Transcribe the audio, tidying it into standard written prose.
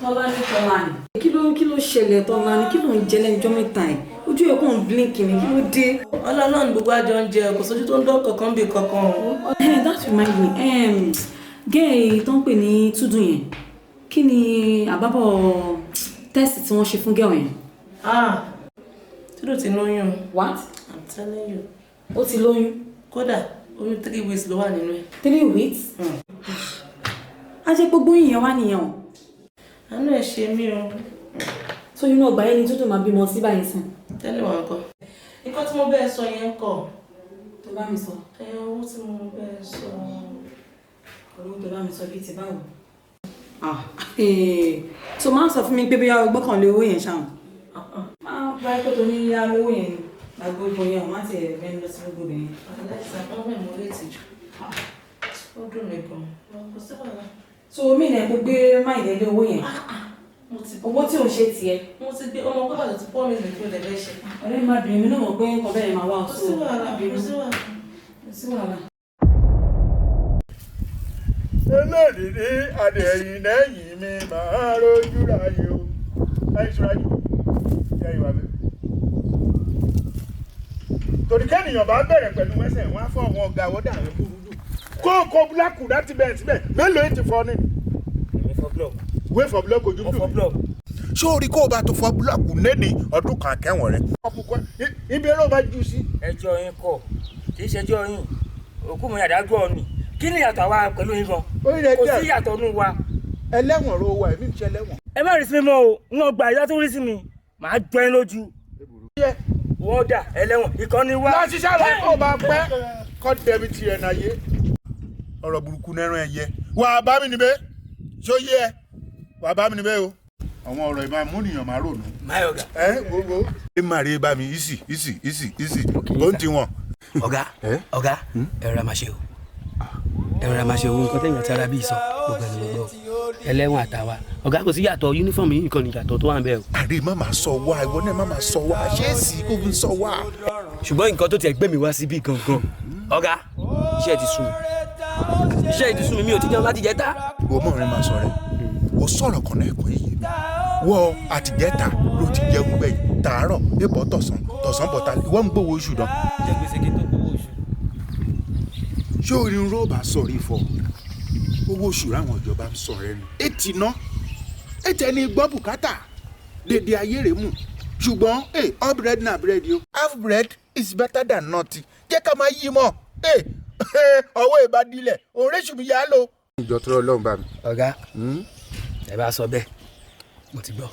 Tọ́lání. Kí ló ṣẹlẹ̀ Tọ́lání? Kí ló ń jẹ lẹ́nu ọjọ́ mẹ́ta ẹ̀? Ojú ẹ̀ kàn ń blink ni, kí ló dé? Ọlọ́run ní gbogbo àjọ ń jẹ, kò sójú tó ń dán kankan bí kankan. That remind me, gẹ́ẹ̀ tó ń pè ní Túdú yẹn, kí ni àbábọ̀ test tí wọ́n ṣe fún gẹ́ọ̀ yẹn? Túdú ti lóyún. What? I'm telling you. Ó ti lóyún? Kódà, oyún 3 weeks ló wà nínú ẹ̀. 3 weeks? A jẹ́ gbogbo ìyẹn wá nìyẹn o. Àánú ẹ̀ ṣe mí o. So inú ọgbà yẹn ni Túdú máa bímọ sí báyìí sìn. Tẹ́lẹ̀ wọn kọ́. Nǹkan tí mo bẹ́ẹ̀ sọ yẹn kọ̀. Tó bá mi sọ. Owó tí mo bẹ́ẹ̀ sọ. Owó tó bá mi sọ bíi ti báwo? So máa sọ fún mi pé bóyá gbọ́kànlé owó yẹn ṣáà. Máa bá ẹ̀kọ́ tó ní yá lówó yẹn ni. Agbógbó yẹn wọ́n á ti ẹ̀rẹ́ lọ sí gbogbo bẹ̀yẹn. Alexa, wọ́n mẹ́ mo létí jù. Ó dùn mí gan-an. Kò sí wàhálà. So omi ìnà ẹ̀kọ́ gbé máìlẹ́lẹ́ owó yẹn. Owó tí ò ń ṣe tiẹ̀. Mo ti gbé ọmọ pé bàtà ti pọ́ mi nìkan lè fẹ́ ṣe. Ọ̀rẹ́ máa bìnrin mi náà mọ̀ pé nǹkan bẹ́ẹ̀ máa wá ọ̀tún. Kò sí wàhálà. Kò sí wàhálà. Olódìdí adẹ̀yìn lẹ́yìn mi máa rojú ráyè o. Láìsíwájú, ìyá ìwà mi. Torí kẹ́nìyàn bá bẹ̀rẹ̀ pẹ̀lú mẹ́sẹ̀ wọn á fọ́ àwọn ọ̀gá wọ́dà rẹ̀ kúrú jù. Kó búlákù láti bẹ̀rẹ̀ síbẹ̀ mélòó ti fọ́ ni. Èmi fọ́ blọọkù. Wé fọ́ búlọ́ọ̀kù ojú Mo fọ́ blọọkù. Ṣé o rí kó o bá tó fọ́ búlọ́ọ̀kù lẹ́ni ọdún kan kẹ́wọ̀n rẹ̀? Ibi ẹ̀rọ bá jù sí. Ẹjọ́ yín kọ̀, kì í ṣẹjọ́ yín. Òkú mi àdágbọ́ ọ̀nì. Kí ni ìyàtọ̀ wa pẹ̀lú yín gan? Kò sí ìyàtọ̀ nù wa. Ẹlẹ́wọ̀n ro wa, èmi ń ṣe ẹlẹ́wọ̀n. Ẹ má rí sí mi mọ́ o, ń lọ gba ìyá tó rí sí mi. Màá jọ ẹ́ lójú. Wọ́n dà ẹlẹ́wọ̀n, ìkànnì wa. Lọ ṣiṣẹ́ rẹ̀ kó o bá pẹ́ kọ́ dẹbi ti ẹ̀ náà yé. Ọ̀rọ̀ burúkú nẹ́rùn ẹ̀ yẹ. Wà á bá mi níbẹ̀, ṣó yé ẹ? Wà á bá mi níbẹ̀ o. Àwọn ọ̀rọ̀ ìmọ̀ àmúnìyàn máa rònú. Máyọ̀gà. Gbogbo. Ẹ máa rí bá mi easy. Ó ń ti wọn. Ọ̀gá, ẹ̀rọ ra máa ṣe o. Ẹ̀rọ ra máa ṣe owó nǹkan tẹ̀yìn àti ara bíi sọ gbogbo ẹni gbogbo. Ẹlẹ́wọ̀n àtàwa. Ọ̀gá kò sí yàtọ̀ yúnífọ̀mù yìí nìkan nìyàtọ̀ tó wà ń bẹ̀ o. Àrí má máa sọ wá, ìwọ náà má máa sọ wá, ṣé èsì kò fi sọ wá. Ṣùgbọ́n nǹkan tó tiẹ̀ gbé mi wá síbí gangan. Ọ̀gá, iṣẹ́ ti sùn mi. Iṣẹ́ ti sùn mi, mi ò ti jẹun láti jẹta. Wo mọ̀rin máa sọ rẹ̀, o sọ̀rọ̀ kan náà ẹ̀kọ́ yìí. Wọ àtìjẹ́ta ló ti jẹun gbẹ̀yìn, tàárọ̀, débọ̀ tọ̀sán bọ̀tà, ìwọ ń gbowó oṣù dán. Jẹ́ gbèsè kí n tó gbowó oṣù. Ṣé orin rọ́ọ̀bà sọ̀rí fọ? Owó oṣù ráwọn ìjọba ń sọ rẹ ni. Ètì ná, ètì ẹni gbọ́ bùkátà, dédé ayé rẹ̀ mú. Ṣùgbọ́n all bread na bread o. Half bread is better than nothing. Jẹ́ ká máa yí mọ́. Ọwọ́ ìbádìílẹ̀, òun réṣù mi yá lò. Ìjọ tó Ọlọ́run bá mi. Ọ̀gá, ẹ bá sọ bẹ́ẹ̀, mo ti gbọ́.